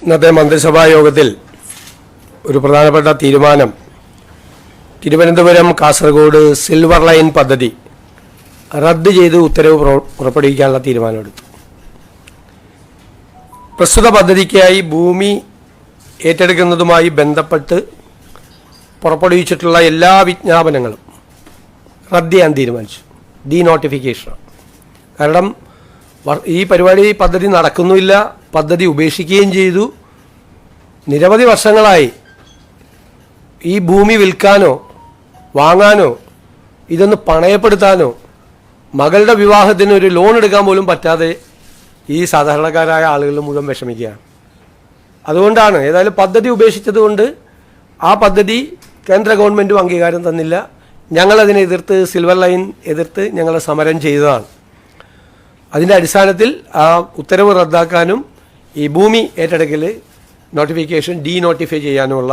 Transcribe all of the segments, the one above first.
ഇന്നത്തെ മന്ത്രിസഭാ യോഗത്തിൽ ഒരു പ്രധാനപ്പെട്ട തീരുമാനം തിരുവനന്തപുരം കാസർഗോഡ് സിൽവർ ലൈൻ പദ്ധതി റദ്ദ് ചെയ്ത് ഉത്തരവ് പുറപ്പെടുവിക്കാനുള്ള തീരുമാനമെടുത്തു. പ്രസ്തുത പദ്ധതിക്കായി ഭൂമി ഏറ്റെടുക്കുന്നതുമായി ബന്ധപ്പെട്ട് പുറപ്പെടുവിച്ചിട്ടുള്ള എല്ലാ വിജ്ഞാപനങ്ങളും റദ്ദ് ചെയ്യാൻ തീരുമാനിച്ചു. ഡീനോട്ടിഫിക്കേഷനാണ്. കാരണം ഈ പദ്ധതി നടക്കുന്നുമില്ല, പദ്ധതി ഉപേക്ഷിക്കുകയും ചെയ്തു. നിരവധി വർഷങ്ങളായി ഈ ഭൂമി വിൽക്കാനോ വാങ്ങാനോ ഇതൊന്ന് പണയപ്പെടുത്താനോ മകളുടെ വിവാഹത്തിന് ഒരു ലോൺ എടുക്കാൻ പോലും പറ്റാതെ ഈ സാധാരണക്കാരായ ആളുകൾ മുഴുവൻ വിഷമിക്കുകയാണ്. അതുകൊണ്ടാണ് ഏതായാലും പദ്ധതി ഉപേക്ഷിച്ചതുകൊണ്ട് ആ പദ്ധതി കേന്ദ്ര ഗവൺമെൻറ്റും അംഗീകാരം തന്നില്ല. ഞങ്ങളതിനെ എതിർത്ത് സിൽവർ ലൈൻ എതിർത്ത് ഞങ്ങൾ സമരം ചെയ്തതാണ്. അതിൻ്റെ അടിസ്ഥാനത്തിൽ ആ ഉത്തരവ് റദ്ദാക്കാനും ഈ ഭൂമി ഏറ്റെടുക്കൽ നോട്ടിഫിക്കേഷൻ ഡീനോട്ടിഫൈ ചെയ്യാനുമുള്ള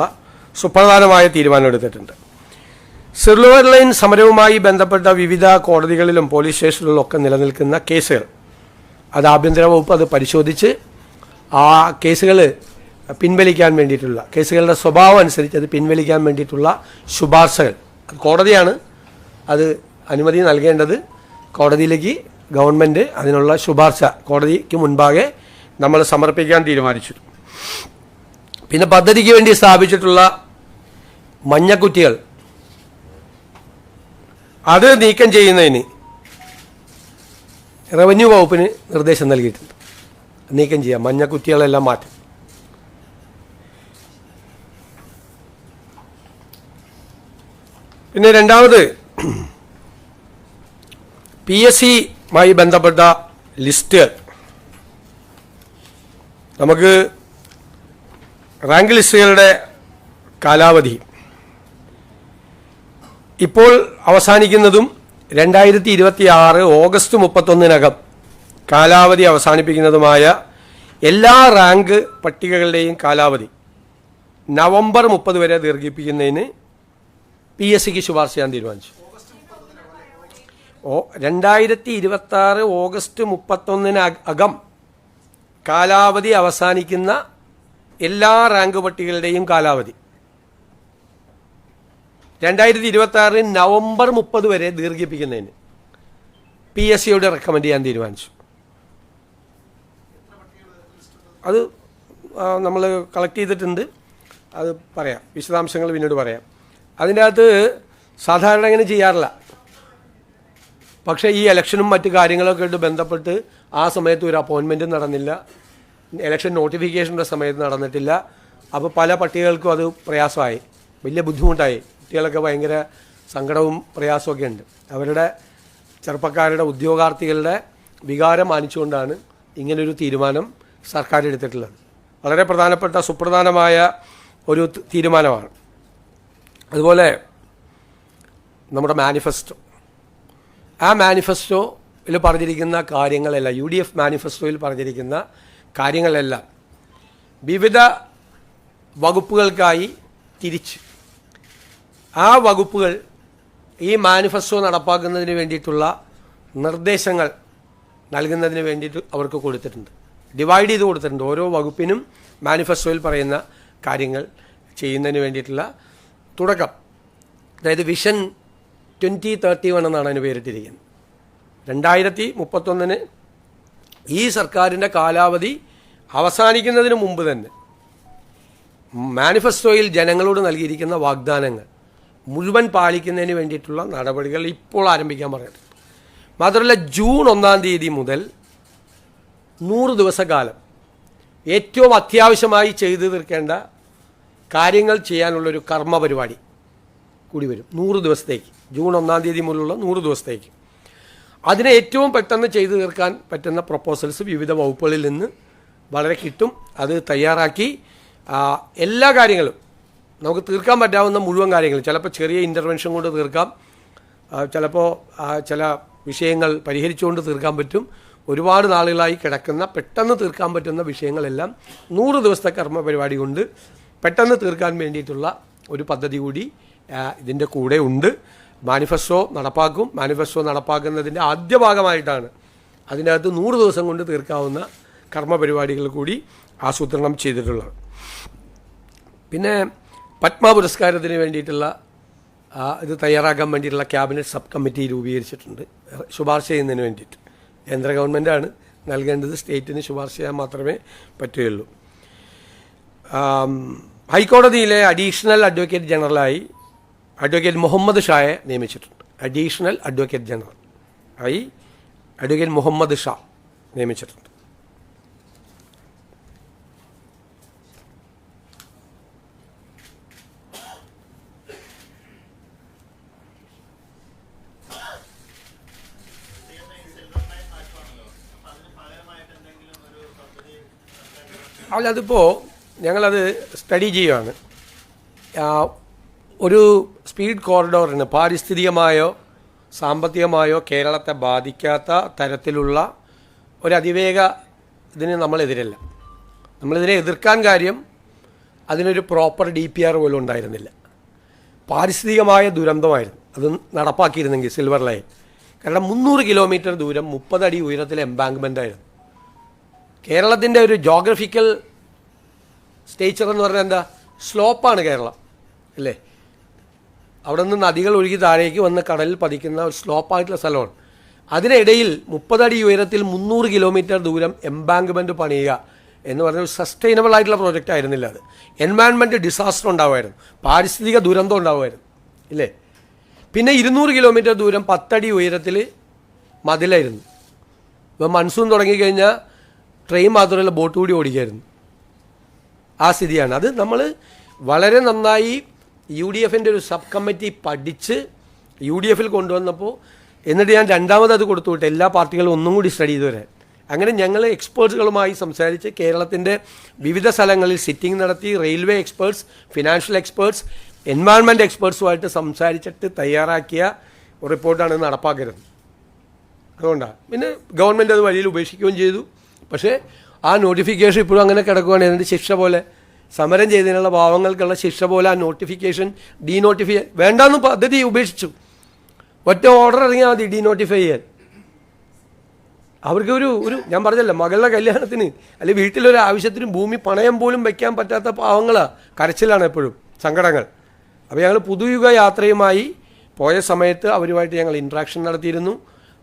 സുപ്രധാനമായ തീരുമാനമെടുത്തിട്ടുണ്ട്. സിൽവർ ലൈൻ സമരവുമായി ബന്ധപ്പെട്ട വിവിധ കോടതികളിലും പോലീസ് സ്റ്റേഷനുകളിലൊക്കെ നിലനിൽക്കുന്ന കേസുകൾ അത് ആഭ്യന്തര വകുപ്പ് അത് പരിശോധിച്ച് ആ കേസുകൾ പിൻവലിക്കാൻ വേണ്ടിയിട്ടുള്ള കേസുകളുടെ സ്വഭാവം അനുസരിച്ച് അത് പിൻവലിക്കാൻ വേണ്ടിയിട്ടുള്ള ശുപാർശകൾ കോടതിയാണ് അത് അനുമതി നൽകേണ്ടത്. കോടതിയിലേക്ക് ഗവൺമെൻറ് അതിനുള്ള ശുപാർശ കോടതിക്ക് മുൻപാകെ നമ്മൾ സമർപ്പിക്കാൻ തീരുമാനിച്ചു. പിന്നെ പദ്ധതിക്ക് വേണ്ടി സ്ഥാപിച്ചിട്ടുള്ള മഞ്ഞക്കുറ്റികൾ അത് നീക്കം ചെയ്യുന്നതിന് റവന്യൂ വകുപ്പിന് നിർദ്ദേശം നൽകിയിട്ടുണ്ട്. നീക്കം ചെയ്യാം, മഞ്ഞക്കുറ്റികളെല്ലാം മാറ്റും. പിന്നെ രണ്ടാമത് PSCയുമായി ബന്ധപ്പെട്ട ലിസ്റ്റ് നമുക്ക് റാങ്ക് ലിസ്റ്റുകളുടെ കാലാവധി ഇപ്പോൾ അവസാനിക്കുന്നതും 2026 ഓഗസ്റ്റ് 31 കാലാവധി അവസാനിപ്പിക്കുന്നതുമായ എല്ലാ റാങ്ക് പട്ടികകളുടെയും കാലാവധി നവംബർ 30 വരെ ദീർഘിപ്പിക്കുന്നതിന് PSCക്ക് ശുപാർശ ചെയ്യാൻ തീരുമാനിച്ചു. 2026 ഓഗസ്റ്റ് 31 കാലാവധി അവസാനിക്കുന്ന എല്ലാ റാങ്ക് പട്ടികകളുടെയും കാലാവധി 2026 നവംബർ 30 വരെ ദീർഘിപ്പിക്കുന്നതിന് PSCയോട് റെക്കമെൻഡ് ചെയ്യാൻ തീരുമാനിച്ചു. അത് നമ്മൾ കളക്ട് ചെയ്തിട്ടുണ്ട്, അത് പറയാം, വിശദാംശങ്ങൾ പിന്നീട് പറയാം. അതിൻ്റെ അകത്ത് സാധാരണ ഇങ്ങനെ ചെയ്യാറില്ല. പക്ഷേ ഈ ഇലക്ഷനും മറ്റു കാര്യങ്ങളൊക്കെ ആയിട്ട് ബന്ധപ്പെട്ട് ആ സമയത്ത് ഒരു അപ്പോയിൻമെൻറ്റും നടന്നില്ല, ഇലക്ഷൻ നോട്ടിഫിക്കേഷൻ്റെ സമയത്ത് നടന്നിട്ടില്ല. അപ്പോൾ പല പട്ടികകൾക്കും അത് പ്രയാസമായി, വലിയ ബുദ്ധിമുട്ടായി. കുട്ടികളൊക്കെ ഭയങ്കര സങ്കടവും പ്രയാസമൊക്കെ ഉണ്ട്. അവരുടെ ചെറുപ്പക്കാരുടെ ഉദ്യോഗാർത്ഥികളുടെ വികാരം മാനിച്ചുകൊണ്ടാണ് ഇങ്ങനൊരു തീരുമാനം സർക്കാർ എടുത്തിട്ടുള്ളത്. വളരെ പ്രധാനപ്പെട്ട സുപ്രധാനമായ ഒരു തീരുമാനമാണ്. അതുപോലെ നമ്മുടെ മാനിഫെസ്റ്റോ, ആ മാനിഫെസ്റ്റോയിൽ പറഞ്ഞിരിക്കുന്ന കാര്യങ്ങളെല്ലാം, UDF മാനിഫെസ്റ്റോയിൽ പറഞ്ഞിരിക്കുന്ന കാര്യങ്ങളെല്ലാം വിവിധ വകുപ്പുകൾക്കായി തിരിച്ച് ആ വകുപ്പുകൾ ഈ മാനിഫെസ്റ്റോ നടപ്പാക്കുന്നതിന് വേണ്ടിയിട്ടുള്ള നിർദ്ദേശങ്ങൾ നൽകുന്നതിന് വേണ്ടിയിട്ട് അവർക്ക് കൊടുത്തിട്ടുണ്ട്, ഡിവൈഡ് ചെയ്ത് കൊടുത്തിട്ടുണ്ട്. ഓരോ വകുപ്പിനും മാനിഫെസ്റ്റോയിൽ പറയുന്ന കാര്യങ്ങൾ ചെയ്യുന്നതിന് വേണ്ടിയിട്ടുള്ള തുടക്കം, അതായത് വിഷൻ 2031 എന്നാണ് അതിന് പേരിട്ടിരിക്കുന്നത്. 2031 ഈ സർക്കാരിൻ്റെ കാലാവധി അവസാനിക്കുന്നതിന് മുമ്പ് തന്നെ മാനിഫെസ്റ്റോയിൽ ജനങ്ങളോട് നൽകിയിരിക്കുന്ന വാഗ്ദാനങ്ങൾ മുഴുവൻ പാലിക്കുന്നതിന് വേണ്ടിയിട്ടുള്ള നടപടികൾ ഇപ്പോൾ ആരംഭിക്കാൻ പറഞ്ഞിട്ടുണ്ട്. മാത്രമല്ല ജൂൺ 1 മുതൽ 100 ദിവസക്കാലം ഏറ്റവും അത്യാവശ്യമായി ചെയ്തു തീർക്കേണ്ട കാര്യങ്ങൾ ചെയ്യാനുള്ളൊരു കർമ്മ പരിപാടി കൂടി വരും 100 ദിവസത്തേക്ക്. ജൂൺ 1 മുതലുള്ള 100 ദിവസത്തേക്ക് അതിനെ ഏറ്റവും പെട്ടെന്ന് ചെയ്തു തീർക്കാൻ പറ്റുന്ന പ്രൊപ്പോസൽസ് വിവിധ വകുപ്പുകളിൽ നിന്ന് വളരെ കിട്ടും. അത് തയ്യാറാക്കി എല്ലാ കാര്യങ്ങളും നമുക്ക് തീർക്കാൻ പറ്റാവുന്ന മുഴുവൻ കാര്യങ്ങൾ, ചിലപ്പോൾ ചെറിയ ഇൻ്റർവെൻഷൻ കൊണ്ട് തീർക്കാം, ചിലപ്പോൾ ചില വിഷയങ്ങൾ പരിഹരിച്ചുകൊണ്ട് തീർക്കാൻ പറ്റും. ഒരുപാട് നാളുകളായി കിടക്കുന്ന പെട്ടെന്ന് തീർക്കാൻ പറ്റുന്ന വിഷയങ്ങളെല്ലാം 100 ദിവസത്തെ കർമ്മ പരിപാടി കൊണ്ട് പെട്ടെന്ന് തീർക്കാൻ വേണ്ടിയിട്ടുള്ള ഒരു പദ്ധതി കൂടി ഇതിൻ്റെ കൂടെ ഉണ്ട്. മാനിഫെസ്റ്റോ നടപ്പാക്കും. മാനിഫെസ്റ്റോ നടപ്പാക്കുന്നതിൻ്റെ ആദ്യ ഭാഗമായിട്ടാണ് അതിനകത്ത് 100 ദിവസം കൊണ്ട് തീർക്കാവുന്ന കർമ്മ പരിപാടികൾ കൂടി ആസൂത്രണം ചെയ്തിട്ടുള്ളത്. പിന്നെ പത്മ പുരസ്കാരത്തിന് വേണ്ടിയിട്ടുള്ള ഇത് തയ്യാറാക്കാൻ വേണ്ടിയിട്ടുള്ള ക്യാബിനറ്റ് സബ് കമ്മിറ്റി രൂപീകരിച്ചിട്ടുണ്ട്, ശുപാർശ ചെയ്യുന്നതിന് വേണ്ടിയിട്ട്. കേന്ദ്ര ഗവൺമെൻറ്റാണ് നൽകേണ്ടത്, സ്റ്റേറ്റിന് ശുപാർശ ചെയ്യാൻ മാത്രമേ പറ്റുകയുള്ളൂ. ഹൈക്കോടതിയിലെ അഡീഷണൽ അഡ്വക്കേറ്റ് ജനറലായി അഡ്വക്കേറ്റ് മുഹമ്മദ് ഷായെ നിയമിച്ചിട്ടുണ്ട്. അഡീഷണൽ അഡ്വക്കേറ്റ് ജനറൽ ആയി അഡ്വക്കേറ്റ് മുഹമ്മദ് ഷാ നിയമിച്ചിട്ടുണ്ട്. അല്ല, അതിപ്പോൾ ഞങ്ങളത് സ്റ്റഡി ചെയ്യുകയാണ്. ഒരു സ്പീഡ് കോറിഡോറിന് പാരിസ്ഥിതികമായോ സാമ്പത്തികമായോ കേരളത്തെ ബാധിക്കാത്ത തരത്തിലുള്ള ഒരു അതിവേഗ ഇതിന് നമ്മളെതിരല്ല. നമ്മളിതിനെ എതിർക്കാൻ കാര്യം അതിനൊരു പ്രോപ്പർ DPR പോലും ഉണ്ടായിരുന്നില്ല. പാരിസ്ഥിതികമായ ദുരന്തമായിരുന്നു അത് നടപ്പാക്കിയിരുന്നെങ്കിൽ സിൽവർ ലൈൻ. കാരണം 300 കിലോമീറ്റർ ദൂരം 30 അടി ഉയരത്തിലെ എംബാങ്ക്മെൻ്റ് ആയിരുന്നു. കേരളത്തിൻ്റെ ഒരു ജോഗ്രഫിക്കൽ സ്റ്റേച്ചർ എന്ന് പറഞ്ഞാൽ എന്താ, സ്ലോപ്പാണ് കേരളം അല്ലേ. അവിടെ നിന്ന് നദികൾ ഒഴുകി താഴേക്ക് വന്ന് കടലിൽ പതിക്കുന്ന ഒരു സ്ലോപ്പായിട്ടുള്ള സ്ഥലമാണ്. അതിനിടയിൽ 30 അടി ഉയരത്തിൽ 300 കിലോമീറ്റർ ദൂരം എംബാങ്ക്മെൻറ്റ് പണിയുക എന്ന് പറഞ്ഞ ഒരു സസ്റ്റൈനബിൾ ആയിട്ടുള്ള പ്രോജക്റ്റ് ആയിരുന്നില്ല. അത് എൻവയൺമെൻറ്റ് ഡിസാസ്റ്റർ ഉണ്ടാവുമായിരുന്നു, പാരിസ്ഥിതിക ദുരന്തം ഉണ്ടാവുമായിരുന്നു ഇല്ലേ. പിന്നെ 200 കിലോമീറ്റർ ദൂരം 10 അടി ഉയരത്തിൽ മതിലായിരുന്നു. ഇപ്പോൾ മൺസൂൺ തുടങ്ങിക്കഴിഞ്ഞാൽ ട്രെയിൻ മാത്രമല്ല ബോട്ട് കൂടി ഓടിക്കായിരുന്നു. ആ സ്ഥിതിയാണ്. അത് നമ്മൾ വളരെ നന്നായി UDFൻ്റെ ഒരു സബ് കമ്മിറ്റി പഠിച്ച് UDFൽ കൊണ്ടുവന്നപ്പോൾ, എന്നിട്ട് ഞാൻ രണ്ടാമത് അത് കൊടുത്തു വിട്ട് എല്ലാ പാർട്ടികളും ഒന്നും കൂടി സ്റ്റഡി ചെയ്ത് വരാൻ. അങ്ങനെ ഞങ്ങൾ എക്സ്പേർട്സുകളുമായി സംസാരിച്ച് കേരളത്തിൻ്റെ വിവിധ സ്ഥലങ്ങളിൽ സിറ്റിംഗ് നടത്തി, railway experts, financial experts, environment എക്സ്പേർട്സുമായിട്ട് സംസാരിച്ചിട്ട് തയ്യാറാക്കിയ റിപ്പോർട്ടാണ് നടപ്പാക്കരുത്. അതുകൊണ്ടാണ് പിന്നെ ഗവൺമെൻറ് അത് വഴിയിൽ ഉപേക്ഷിക്കുകയും ചെയ്തു. പക്ഷേ ആ നോട്ടിഫിക്കേഷൻ ഇപ്പോഴും അങ്ങനെ കിടക്കുകയാണ്. എന്നിട്ട് ശിക്ഷ പോലെ സമരം ചെയ്തതിനുള്ള പാവങ്ങൾക്കുള്ള ശിക്ഷ പോലെ ആ നോട്ടിഫിക്കേഷൻ ഡീനോട്ടിഫൈ വേണ്ടാന്ന് പദ്ധതി ഉപേക്ഷിച്ചു. ഒറ്റ ഓർഡർ ഇറങ്ങിയാൽ മതി ഡീനോട്ടിഫൈ ചെയ്യാൻ. അവർക്ക് ഒരു ഞാൻ പറഞ്ഞല്ലോ, മകളുടെ കല്യാണത്തിന് അല്ലെങ്കിൽ വീട്ടിലൊരു ആവശ്യത്തിന് ഭൂമി പണയം പോലും വയ്ക്കാൻ പറ്റാത്ത പാവങ്ങളാണ്, കരച്ചിലാണ് എപ്പോഴും, സങ്കടങ്ങൾ. അപ്പോൾ ഞങ്ങൾ പുതുയുഗ യാത്രയുമായി പോയ സമയത്ത് അവരുമായിട്ട് ഞങ്ങൾ ഇൻട്രാക്ഷൻ നടത്തിയിരുന്നു.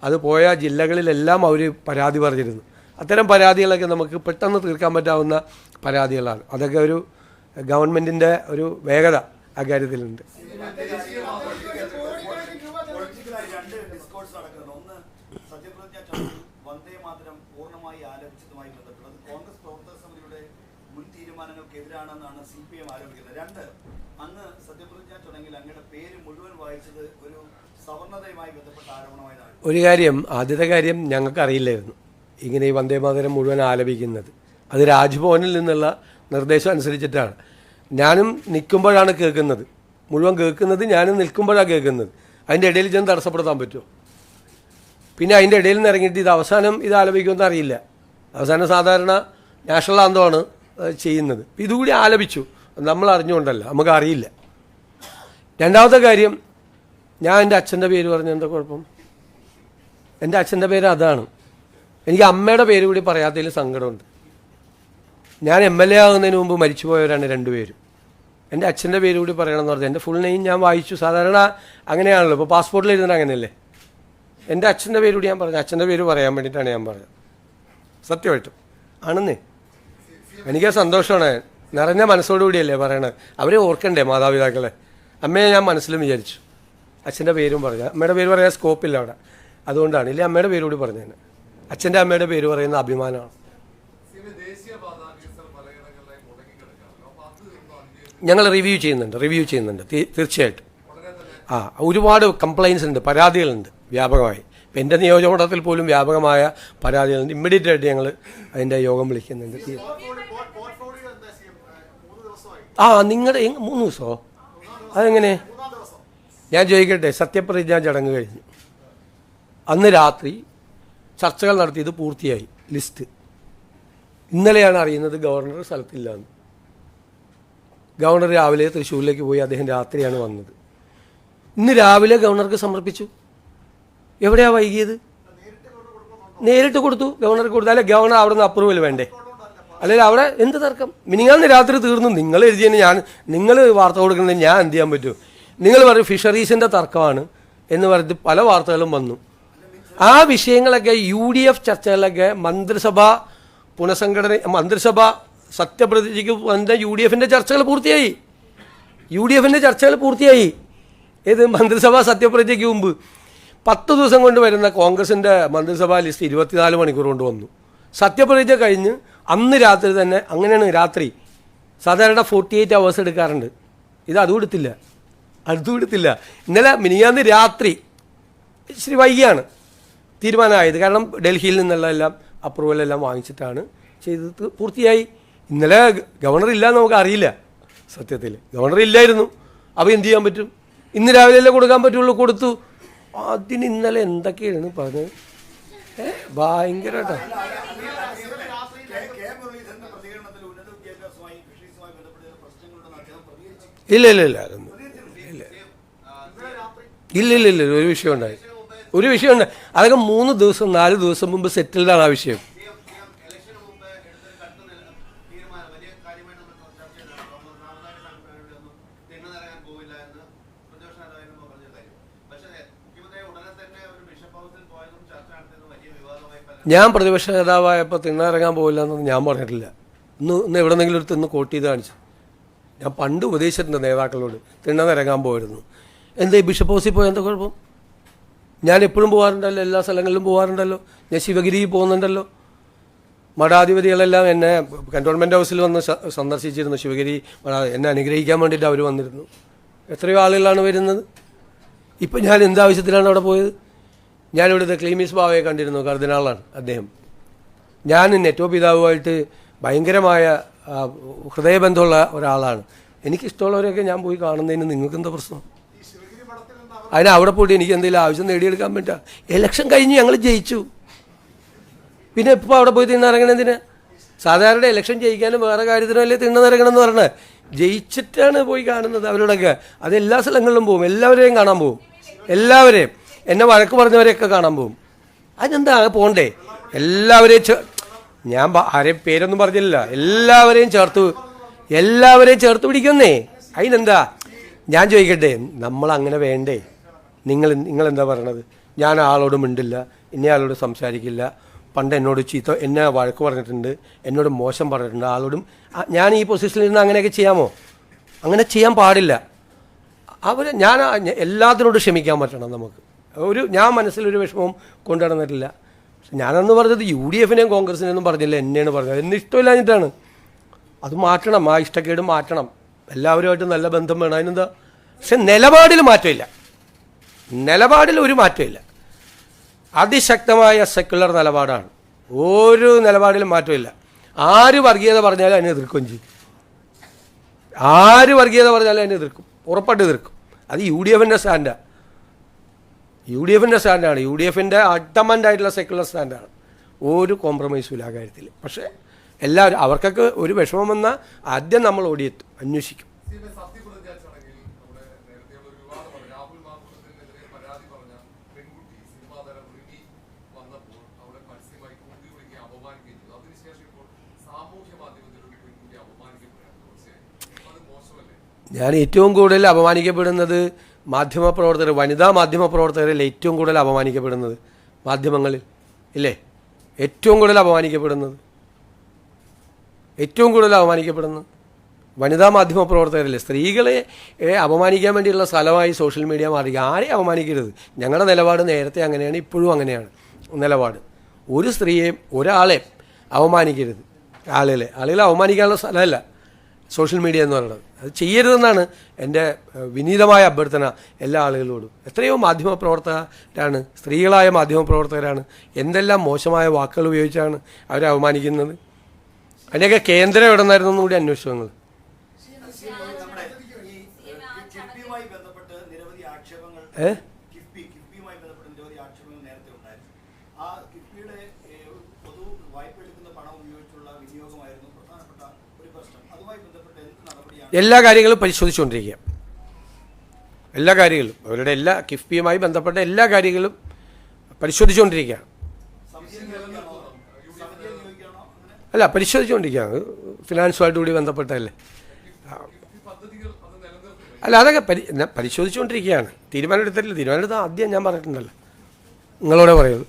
അത് പോയ ജില്ലകളിലെല്ലാം അവർ പരാതി പറഞ്ഞിരുന്നു. അത്തരം പരാതികളൊക്കെ നമുക്ക് പെട്ടെന്ന് തീർക്കാൻ പറ്റാവുന്ന പരാതികളാണ്. അതൊക്കെ ഒരു ഗവൺമെൻറ്റിൻ്റെ ഒരു വേഗത അക്കാര്യത്തിലുണ്ട്. ഒരു കാര്യം, ആദ്യത്തെ കാര്യം ഞങ്ങൾക്കറിയില്ലായിരുന്നു ഇങ്ങനെ ഈ വന്ദേമാതരം മുഴുവൻ ആലപിക്കുന്നത്. അത് രാജ്ഭവനിൽ നിന്നുള്ള നിർദ്ദേശം അനുസരിച്ചിട്ടാണ്. ഞാനും നിൽക്കുമ്പോഴാണ് കേൾക്കുന്നത്, മുഴുവൻ കേൾക്കുന്നത് ഞാനും നിൽക്കുമ്പോഴാണ് കേൾക്കുന്നത്. അതിൻ്റെ ഇടയിൽ ചെന്ന് തടസ്സപ്പെടുത്താൻ പറ്റുമോ? പിന്നെ അതിൻ്റെ ഇടയിൽ നിന്ന് ഇറങ്ങിയിട്ട് ഇത് അവസാനം ഇത് ആലപിക്കുമെന്ന് അറിയില്ല. അവസാനം സാധാരണ നാഷണൽ ആന്തമാണ് ചെയ്യുന്നത്. ഇതുകൂടി ആലപിച്ചു, നമ്മൾ അറിഞ്ഞുകൊണ്ടല്ല, നമുക്കറിയില്ല. രണ്ടാമത്തെ കാര്യം, ഞാൻ എൻ്റെ അച്ഛൻ്റെ പേര് പറഞ്ഞ എന്താ കുഴപ്പം? എൻ്റെ അച്ഛൻ്റെ പേര് അതാണ്. എനിക്ക് അമ്മയുടെ പേര് കൂടി പറയാത്തതിൽ സങ്കടമുണ്ട്. ഞാൻ MLA ആകുന്നതിന് മുമ്പ് മരിച്ചുപോയവരാണ് രണ്ടുപേരും. എൻ്റെ അച്ഛൻ്റെ പേര് കൂടി പറയണമെന്ന് പറഞ്ഞാൽ എൻ്റെ ഫുൾ നെയിം ഞാൻ വായിച്ചു. സാധാരണ അങ്ങനെയാണല്ലോ, ഇപ്പോൾ പാസ്പോർട്ടിൽ എഴുതുന്നത് അങ്ങനെയല്ലേ. എൻ്റെ അച്ഛൻ്റെ പേര് കൂടി ഞാൻ പറഞ്ഞു. അച്ഛൻ്റെ പേര് പറയാൻ വേണ്ടിയിട്ടാണ് ഞാൻ പറഞ്ഞത്, സത്യമായിട്ടും ആണെന്നേ. എനിക്ക് സന്തോഷമാണ്, നിറഞ്ഞ മനസ്സോടുകൂടിയല്ലേ പറയണത്. അവരെ ഓർക്കണ്ടേ മാതാപിതാക്കളെ. അമ്മയെ ഞാൻ മനസ്സിലും വിചാരിച്ചു, അച്ഛൻ്റെ പേരും പറഞ്ഞു. അമ്മയുടെ പേര് പറയാൻ സ്കോപ്പില്ല അവിടെ, അതുകൊണ്ടാണ്. ഇല്ലേ അമ്മയുടെ പേര് കൂടി പറഞ്ഞത്. അച്ഛൻ്റെ അമ്മയുടെ പേര് പറയുന്ന അഭിമാനമാണ്. ഞങ്ങൾ റിവ്യൂ ചെയ്യുന്നുണ്ട് തീർച്ചയായിട്ടും. ഒരുപാട് കംപ്ലയിൻസ് ഉണ്ട്, പരാതികളുണ്ട് വ്യാപകമായി. ഇപ്പം എൻ്റെ നിയോജകമണ്ഡലത്തിൽ പോലും വ്യാപകമായ പരാതികളുണ്ട്. ഇമ്മീഡിയറ്റ് ആയിട്ട് ഞങ്ങൾ അതിൻ്റെ യോഗം വിളിക്കുന്നുണ്ട്. നിങ്ങളുടെ 3 ദിവസമോ? അതെങ്ങനെ? ഞാൻ ചോദിക്കട്ടെ, സത്യപ്രതിജ്ഞാ ചടങ്ങ് കഴിഞ്ഞു, അന്ന് രാത്രി ചർച്ചകൾ നടത്തിയത് പൂർത്തിയായി, ലിസ്റ്റ്. ഇന്നലെയാണ് അറിയുന്നത് ഗവർണർ സ്ഥലത്തില്ലാന്ന്. ഗവർണർ രാവിലെ തൃശ്ശൂരിലേക്ക് പോയി, അദ്ദേഹം രാത്രിയാണ് വന്നത്. ഇന്ന് രാവിലെ ഗവർണർക്ക് സമർപ്പിച്ചു. എവിടെയാണ് വൈകിയത്? നേരിട്ട് കൊടുത്തു, ഗവർണർക്ക് കൊടുത്തു. അല്ലെ ഗവർണർ അവിടെ നിന്ന് അപ്രൂവൽ വേണ്ടേ? അല്ലെങ്കിൽ അവിടെ എന്ത് തർക്കം? മിനിങ്ങാന്ന് രാത്രി തീർന്നു. നിങ്ങൾ എഴുതിയതിന് നിങ്ങൾ വാർത്ത കൊടുക്കുന്നത് ഞാൻ എന്ത് ചെയ്യാൻ പറ്റും? നിങ്ങൾ പറയും ഫിഷറീസിൻ്റെ തർക്കമാണ് എന്ന് പറഞ്ഞിട്ട് പല വാർത്തകളും വന്നു. ആ വിഷയങ്ങളൊക്കെ UDF ചർച്ചകളിലൊക്കെ മന്ത്രിസഭ സത്യപ്രതിജ്ഞയ്ക്ക് വന്ന UDFൻ്റെ ചർച്ചകൾ പൂർത്തിയായി. ഏത് മന്ത്രിസഭാ സത്യപ്രതിജ്ഞയ്ക്ക് മുമ്പ് 10 ദിവസം കൊണ്ട് വരുന്ന കോൺഗ്രസിൻ്റെ മന്ത്രിസഭാ ലിസ്റ്റ് 24 മണിക്കൂർ കൊണ്ട് വന്നു. സത്യപ്രതിജ്ഞ കഴിഞ്ഞ് അന്ന് രാത്രി തന്നെ, അങ്ങനെയാണ് രാത്രി സാധാരണ 48 hours എടുക്കാറുണ്ട്. ഇത് അതും എടുത്തില്ല. ഇന്നലെ മിനിങ്ങാന്ന് രാത്രി ഇച്ചിരി വൈകിയാണ് തീരുമാനമായത്. കാരണം ഡൽഹിയിൽ നിന്നുള്ള എല്ലാം അപ്രൂവലെല്ലാം വാങ്ങിച്ചിട്ടാണ് ചെയ്തത്. പൂർത്തിയായി. ഇന്നലെ ഗവർണർ ഇല്ലയെന്ന് നമുക്ക് അറിയില്ല. സത്യത്തിൽ ഗവർണർ ഇല്ലായിരുന്നു. അപ്പോൾ എന്ത് ചെയ്യാൻ പറ്റും? ഇന്ന് രാവിലെ കൊടുക്കാൻ പറ്റുള്ളൂ. കൊടുത്തു. അതിന് ഇന്നലെ എന്തൊക്കെയാണ് പറഞ്ഞത്? ഭയങ്കരമായിട്ടാണ്. ഇല്ല ഒരു വിഷയം ഉണ്ടായി. അതൊക്കെ 3 ദിവസം 4 ദിവസം മുമ്പ് സെറ്റിൽഡാണ് ആ വിഷയം. ഞാൻ പ്രതിപക്ഷ നേതാവായപ്പോൾ തിണ്ണയിറങ്ങാൻ പോകില്ല എന്നൊന്നും ഞാൻ പറഞ്ഞിട്ടില്ല. ഇന്ന് എവിടെന്നെങ്കിലും ഒരു തിന്ന് കോട്ട് ചെയ്ത് കാണിച്ചു. ഞാൻ പണ്ട് ഉപദേശിച്ചിട്ടുണ്ട് നേതാക്കളോട്, തിണ്ണയിറങ്ങാൻ പോയിരുന്നു. എന്താ ഈ ബിഷപ്പ് ഹൗസിൽ പോയാൽ എന്താ കുഴപ്പം? ഞാൻ എപ്പോഴും പോകാറുണ്ടല്ലോ, എല്ലാ സ്ഥലങ്ങളിലും പോകാറുണ്ടല്ലോ. ഞാൻ ശിവഗിരിയിൽ പോകുന്നുണ്ടല്ലോ. മഠാധിപതികളെല്ലാം എന്നെ കന്റോൺമെൻറ് ഹൗസിൽ വന്ന് സന്ദർശിച്ചിരുന്നു. ശിവഗിരി എന്നെ അനുഗ്രഹിക്കാൻ വേണ്ടിയിട്ട് അവർ വന്നിരുന്നു. എത്രയോ ആളുകളാണ് വരുന്നത്. ഇപ്പം ഞാൻ എന്താവശ്യത്തിലാണ് അവിടെ പോയത്? ഞാനിവിടുത്തെ ക്ലീമീസ് ബാവയെ കണ്ടിരുന്നു. കർദിനാളാണ് അദ്ദേഹം. ഞാൻ നെറ്റോ പിതാവുമായിട്ട് ഭയങ്കരമായ ഹൃദയബന്ധമുള്ള ഒരാളാണ്. എനിക്കിഷ്ടമുള്ളവരെയൊക്കെ ഞാൻ പോയി കാണുന്നതിന് നിങ്ങൾക്ക് എന്താ പ്രശ്നം? അതിന് അവിടെ പോയിട്ട് എനിക്ക് എന്തെങ്കിലും ആവശ്യം നേടിയെടുക്കാൻ പറ്റുക? ഇലക്ഷൻ കഴിഞ്ഞ് ഞങ്ങൾ ജയിച്ചു. പിന്നെ ഇപ്പോൾ അവിടെ പോയി തിണ്ണിറങ്ങണതിന്? സാധാരണ ഇലക്ഷൻ ജയിക്കാനും വേറെ കാര്യത്തിനല്ലേ തിണ്ണിറങ്ങണം എന്ന് പറഞ്ഞത്. ജയിച്ചിട്ടാണ് പോയി കാണുന്നത് അവരോടൊക്കെ. അത് എല്ലാ സ്ഥലങ്ങളിലും പോകും. എല്ലാവരെയും കാണാൻ പോകും. എല്ലാവരെയും എന്നെ വഴക്ക് പറഞ്ഞവരെയൊക്കെ കാണാൻ പോകും. അതിനെന്താ പോകണ്ടേ? എല്ലാവരെയും ഞാൻ ആരെയും പേരൊന്നും പറഞ്ഞില്ല. എല്ലാവരെയും ചേർത്ത് പിടിക്കുന്നേ. അതിനെന്താ? ഞാൻ ചോദിക്കട്ടെ, നമ്മളങ്ങനെ വേണ്ടേ? നിങ്ങളെന്താ പറയണത്? ഞാൻ ആളോട് മിണ്ടില്ല, ഇന്ന ആളോട് സംസാരിക്കില്ല, പണ്ട് എന്നോട് എന്നെ വഴക്ക് പറഞ്ഞിട്ടുണ്ട്, എന്നോട് മോശം പറഞ്ഞിട്ടുണ്ട്, ആളോടും ഞാൻ ഈ പൊസിഷനിൽ നിന്ന് അങ്ങനെയൊക്കെ ചെയ്യാമോ? അങ്ങനെ ചെയ്യാൻ പാടില്ല. ഞാൻ എല്ലാത്തിനോടും ക്ഷമിക്കാൻ പറ്റണം നമുക്ക്. ഞാൻ മനസ്സിലൊരു വിഷമവും കൊണ്ടുനടന്നിട്ടില്ല. ഞാനന്ന് പറഞ്ഞത് UDFനെയും കോൺഗ്രസിനെയൊന്നും പറഞ്ഞില്ല, എന്നെയാണ് പറഞ്ഞത്. എന്നെ ഇഷ്ടമില്ലാഞ്ഞിട്ടാണ്. അത് മാറ്റണം, ആ ഇഷ്ടക്കേട് മാറ്റണം. എല്ലാവരുമായിട്ട് നല്ല ബന്ധം വേണം. അതിനെന്താ? പക്ഷെ നിലപാടിൽ ഒരു മാറ്റമില്ല. അതിശക്തമായ സെക്കുലർ നിലപാടാണ്. ഒരു നിലപാടിലും മാറ്റമില്ല. ആര് വർഗീയത പറഞ്ഞാലും അതിനെ എതിർക്കുകയും ചെയ്യും. ഉറപ്പായിട്ട് എതിർക്കും. അത് UDFൻ്റെ സ്റ്റാൻഡാണ്. UDFൻ്റെ അഡമൻ്റായിട്ടുള്ള സെക്കുലർ സ്റ്റാൻഡാണ്. ഒരു കോംപ്രമൈസും ഇല്ല ആ കാര്യത്തിൽ. പക്ഷേ എല്ലാവരും അവർക്കൊക്കെ ഒരു വിഷമം വന്നാൽ ആദ്യം നമ്മൾ ഓടിയെത്തും, അന്വേഷിക്കും. ഞാൻ ഏറ്റവും കൂടുതൽ അപമാനിക്കപ്പെടുന്നത് വനിതാ മാധ്യമപ്രവർത്തകരിൽ ഏറ്റവും കൂടുതൽ അപമാനിക്കപ്പെടുന്നത് മാധ്യമങ്ങളിൽ ഇല്ലേ? ഏറ്റവും കൂടുതൽ അപമാനിക്കപ്പെടുന്നത് വനിതാ മാധ്യമപ്രവർത്തകരില്ലേ? സ്ത്രീകളെ അപമാനിക്കാൻ വേണ്ടിയുള്ള സ്ഥലമായി സോഷ്യൽ മീഡിയ മാറി. ആരെയും അപമാനിക്കരുത്. ഞങ്ങളുടെ നിലപാട് നേരത്തെ അങ്ങനെയാണ്, ഇപ്പോഴും അങ്ങനെയാണ് നിലപാട്. ഒരു സ്ത്രീയെയും ഒരാളെയും അപമാനിക്കരുത്. ആളുകളെ അവമാനിക്കാനുള്ള സ്ഥലമല്ല സോഷ്യൽ മീഡിയ എന്ന് പറയുന്നത്. അത് ചെയ്യരുതെന്നാണ് എൻ്റെ വിനീതമായ അഭ്യർത്ഥന എല്ലാ ആളുകളോടും. എത്രയോ മാധ്യമപ്രവർത്തകരാണ്, സ്ത്രീകളായ മാധ്യമപ്രവർത്തകരാണ്, എന്തെല്ലാം മോശമായ വാക്കുകൾ ഉപയോഗിച്ചാണ് അവരെ അവമാനിക്കുന്നത്. അതിൻ്റെയൊക്കെ കേന്ദ്രം എവിടെ നിന്നായിരുന്നു കൂടി അന്വേഷിച്ചു നിങ്ങൾ. എല്ലാ കാര്യങ്ങളും പരിശോധിച്ചുകൊണ്ടിരിക്കുക. അവരുടെ എല്ലാ കിഫ്ബിയുമായി ബന്ധപ്പെട്ട എല്ലാ കാര്യങ്ങളും പരിശോധിച്ചുകൊണ്ടിരിക്കുകയാണ്. അല്ല, പരിശോധിച്ചുകൊണ്ടിരിക്കുകയാണ്. ഫിനാൻസുമായിട്ട് കൂടി ബന്ധപ്പെട്ടതല്ലേ. അല്ല, അതൊക്കെ പരിശോധിച്ചുകൊണ്ടിരിക്കുകയാണ്. തീരുമാനം എടുത്തിട്ടില്ല. തീരുമാനം എടുത്താൽ ആദ്യം ഞാൻ പറഞ്ഞിട്ടുണ്ടല്ലോ, നിങ്ങളോടെ പറയുള്ളൂ.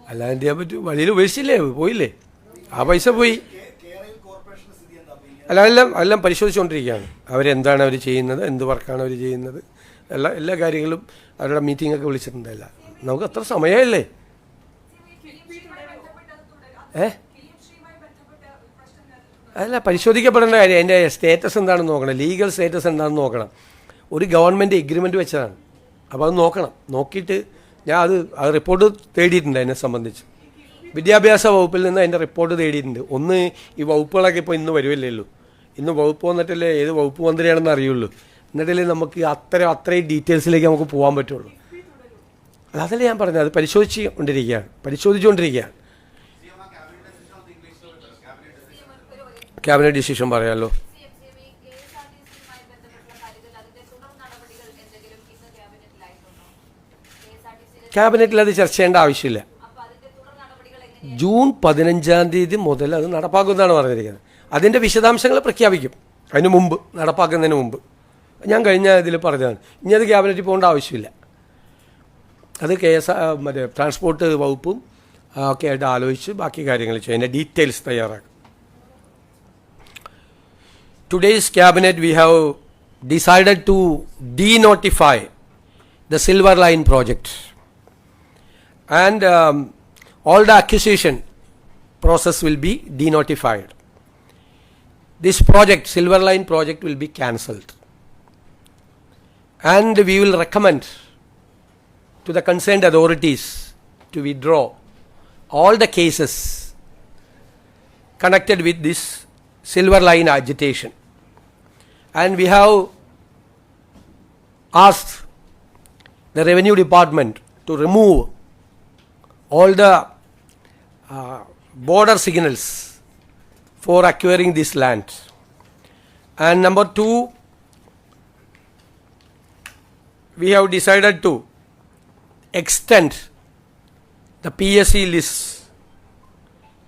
അല്ലാതെ എന്ത് ചെയ്യാൻ പറ്റും? വഴിയിൽ ഉപേക്ഷിച്ചില്ലേ, പോയില്ലേ, ആ പൈസ പോയി. അല്ല, എല്ലാം പരിശോധിച്ചുകൊണ്ടിരിക്കുകയാണ്. അവരെന്താണ് അവർ ചെയ്യുന്നത്, എന്ത് വർക്കാണ് അവർ ചെയ്യുന്നത്, എല്ലാ കാര്യങ്ങളും അവരുടെ മീറ്റിങ്ങൊക്കെ വിളിച്ചിട്ടുണ്ടല്ല. നമുക്ക് അത്ര സമയമല്ലേ. അല്ല, പരിശോധിക്കപ്പെടേണ്ട കാര്യം അതിൻ്റെ സ്റ്റേറ്റസ് എന്താണെന്ന് നോക്കണം, ലീഗൽ സ്റ്റേറ്റസ് എന്താണെന്ന് നോക്കണം. ഒരു ഗവൺമെൻറ് എഗ്രിമെൻറ്റ് വെച്ചതാണ്, അപ്പോൾ അത് നോക്കണം. നോക്കിയിട്ട് ഞാൻ അത് റിപ്പോർട്ട് തേടിയിട്ടുണ്ട്. അതിനെ സംബന്ധിച്ച് വിദ്യാഭ്യാസ വകുപ്പിൽ നിന്ന് അതിൻ്റെ റിപ്പോർട്ട് തേടിയിട്ടുണ്ട്. ഒന്ന്, ഈ വകുപ്പുകളൊക്കെ ഇപ്പോൾ ഇന്ന് വരുമല്ലേ ഉള്ളൂ. ഇന്ന് വകുപ്പ് വന്നിട്ടല്ലേ ഏത് വകുപ്പ് മന്ത്രിയാണെന്ന് അറിയുള്ളൂ. എന്നിട്ടല്ലേ നമുക്ക് അത്രയും ഡീറ്റെയിൽസിലേക്ക് നമുക്ക് പോകാൻ പറ്റുള്ളൂ. അതല്ലേ ഞാൻ പറഞ്ഞത്, അത് പരിശോധിച്ചുകൊണ്ടിരിക്കുകയാണ്. ക്യാബിനറ്റ് ഡിസിഷൻ പറയാമല്ലോ. ക്യാബിനറ്റിൽ അത് ചർച്ച ചെയ്യേണ്ട ആവശ്യമില്ല. ജൂൺ 15 മുതൽ അത് നടപ്പാക്കുമെന്നാണ് പറഞ്ഞിരിക്കുന്നത്. അതിൻ്റെ വിശദാംശങ്ങൾ പ്രഖ്യാപിക്കും അതിന് മുമ്പ്, നടപ്പാക്കുന്നതിന് മുമ്പ്. ഞാൻ കഴിഞ്ഞ ഇതിൽ പറഞ്ഞതാണ്. ഇനി അത് ക്യാബിനറ്റിൽ പോകേണ്ട ആവശ്യമില്ല. അത് മറ്റേ ട്രാൻസ്പോർട്ട് വകുപ്പും ഒക്കെ ആയിട്ട് ആലോചിച്ച് ബാക്കി കാര്യങ്ങൾ ചെയ്യും, അതിൻ്റെ ഡീറ്റെയിൽസ് തയ്യാറാക്കും. Today's cabinet we have decided to denotify the Silver Line project, and all the acquisition process will be denotified. This project, Silver Line project, will be cancelled, and we will recommend to the concerned authorities to withdraw all the cases connected with this Silver Line agitation. And we have asked the Revenue Department to remove all the border signals for acquiring this land. And number 2, we have decided to extend the PSC lists,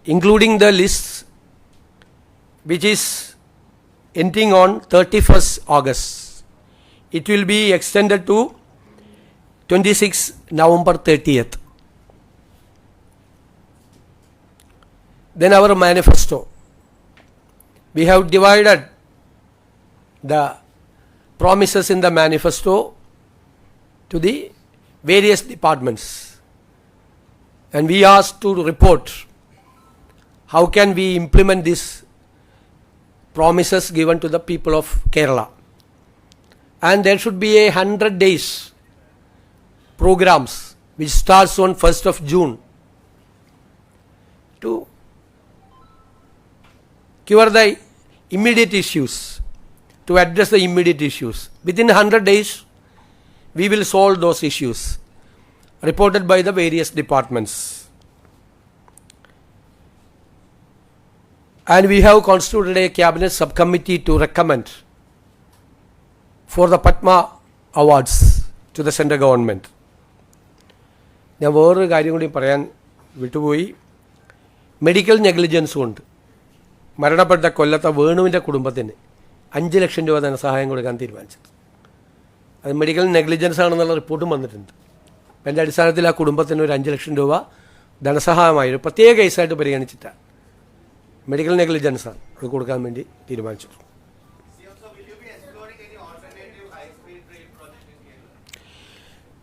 including the lists which is ending on 31st August. It will be extended to 26 November 30th. Then our manifesto. We have divided the promises in the manifesto to the various departments. And we asked to report how can we implement this promises given to the people of Kerala. And there should be a 100 days programs which starts on 1st of June to cure the immediate issues, to address the immediate issues. Within 100 days, we will solve those issues reported by the various departments. And we have constituted a cabinet subcommittee to recommend for the Padma awards to the central government. ഞാൻ വേറൊരു കാര്യം കൂടി പറയാൻ വിട്ടുപോയി. Medical നെഗ്ലിജൻസും ഉണ്ട്. മരണപ്പെട്ട കൊല്ലത്തെ വേണുവിൻ്റെ കുടുംബത്തിന് 5 ലക്ഷം രൂപ ധനസഹായം കൊടുക്കാൻ തീരുമാനിച്ചത്. അത് മെഡിക്കൽ നെഗ്ലിജൻസ് ആണെന്നുള്ള റിപ്പോർട്ടും വന്നിട്ടുണ്ട്. അതിൻ്റെ അടിസ്ഥാനത്തിൽ ആ കുടുംബത്തിന് ഒരു 5 ലക്ഷം രൂപ ധനസഹായമായി ഒരു പ്രത്യേക കേസായിട്ട് പരിഗണിച്ചിട്ടാണ്, മെഡിക്കൽ നെഗ്ലിജൻസാണ്, അത് കൊടുക്കാൻ വേണ്ടി തീരുമാനിച്ചു.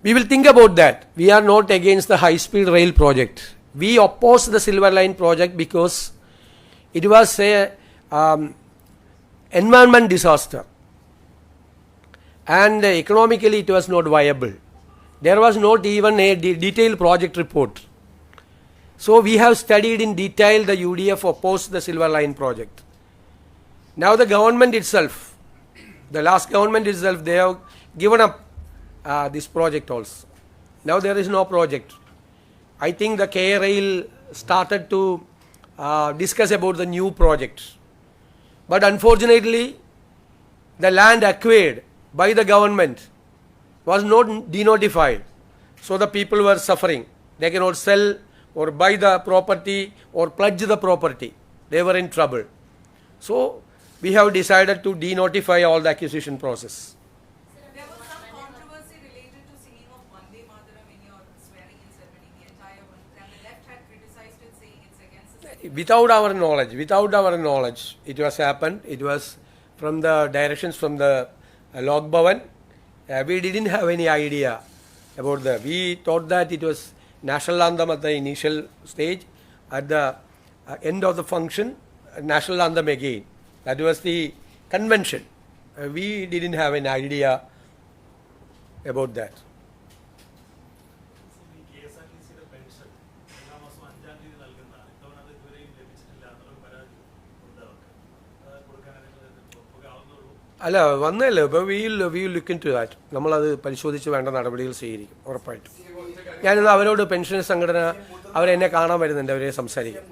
We will think about that. We are not against the high-speed rail project. We opposed the Silver Line project because it was a environment disaster, and economically it was not viable. There was not even a detailed project report. So we have studied in detail. The UDF opposed the Silver Line project. Now the government itself, the last government itself, they have given up this project also. Now there is no project. I think the KRail started to discuss about the new project. But unfortunately, the land acquired by the government was not denotified. So the people were suffering. They cannot sell or buy the property or pledge the property. They were in trouble. So we have decided to denotify all the acquisition process. There was some controversy related to singing of Vande Mataram in your swearing-in ceremony, the entire one. And the left had criticized it, saying it's against the Without our knowledge, it was happened. It was from the directions from the Lok Bhavan. We didn't have any idea about that. We thought that it was national anthem at the initial stage. At the end of the function, national anthem again. That was the convention. We didn't have an idea about that. അല്ല വന്നല്ലോ ഇപ്പോൾ we look into that. നമ്മളത് പരിശോധിച്ച് വേണ്ട നടപടികൾ സ്വീകരിക്കും ഉറപ്പായിട്ടും. ഞാനിത് അവരോട് പെൻഷൻ സംഘടന അവരെന്നെ കാണാൻ വരുന്നുണ്ട്, അവരെ സംസാരിക്കും.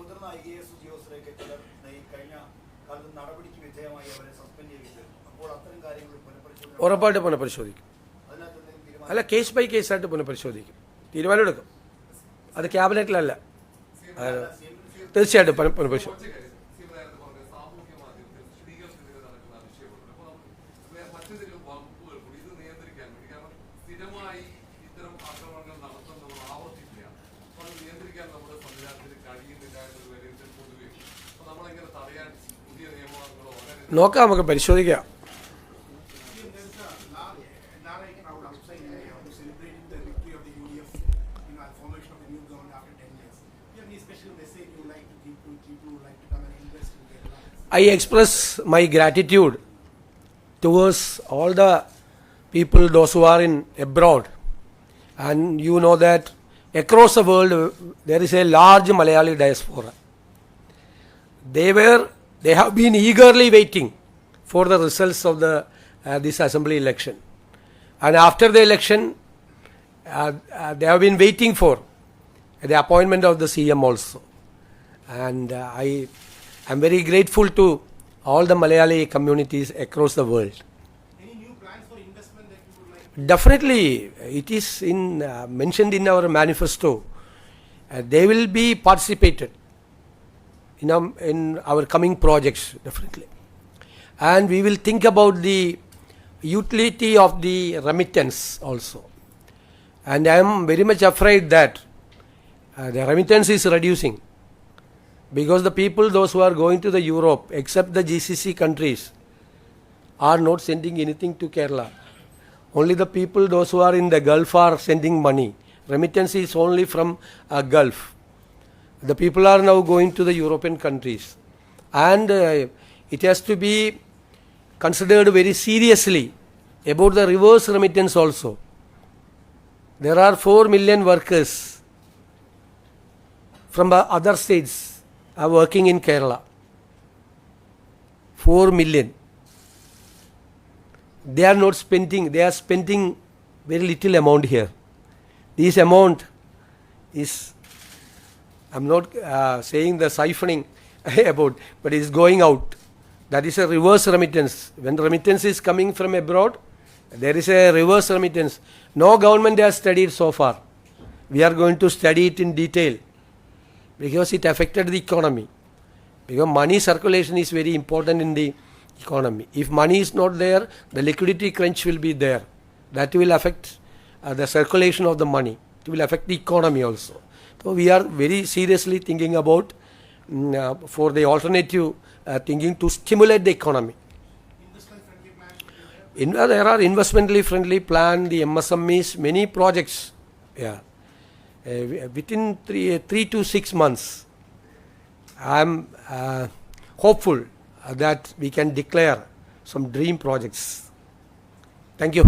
ഉറപ്പായിട്ട് പുനഃപരിശോധിക്കും. അല്ല, കേസ് ബൈ കേസായിട്ട് പുനഃപരിശോധിക്കും, തീരുമാനമെടുക്കും. അത് ക്യാബിനറ്റിലല്ല, തീർച്ചയായിട്ടും പുനഃപരിശോധിക്കും. നോക്കാം, നമുക്ക് പരിശോധിക്കാം. I express my gratitude towards all the people, those who are in abroad. And you know that across the world there is a large Malayali diaspora. They have been eagerly waiting for the results of this assembly election. And after the election, they have been waiting for the appointment of the CM also. And I am very grateful to all the Malayali communities across the world. Any new plans for investment that you would like? Definitely, it is mentioned in our manifesto. They will be participated in our coming projects, definitely. And we will think about the utility of the remittance also. And I am very much afraid that the remittance is reducing, because the people, those who are going to the Europe, except the GCC countries, are not sending anything to Kerala. Only the people, those who are in the Gulf, are sending money. Remittance is only from Gulf. The people are now going to the European countries. And it has to be considered very seriously about the reverse remittance also. There are 4 million workers from other states are working in Kerala. 4 million. They are not spending, they are spending very little amount here. This amount is, I'm not saying the siphoning about, but it is going out. That is a reverse remittance. When remittance is coming from abroad, there is a reverse remittance. No government has studied so far. We are going to study it in detail, because it affected the economy. Because money circulation is very important in the economy. If money is not there, the liquidity crunch will be there. That will affect the circulation of the money. It will affect the economy also. So we are very seriously thinking about for the alternative thinking to stimulate the economy. There are investmentally friendly plan, the MSMEs, many projects. Yeah, within 3 to 6 months, I am hopeful that we can declare some dream projects. Thank you.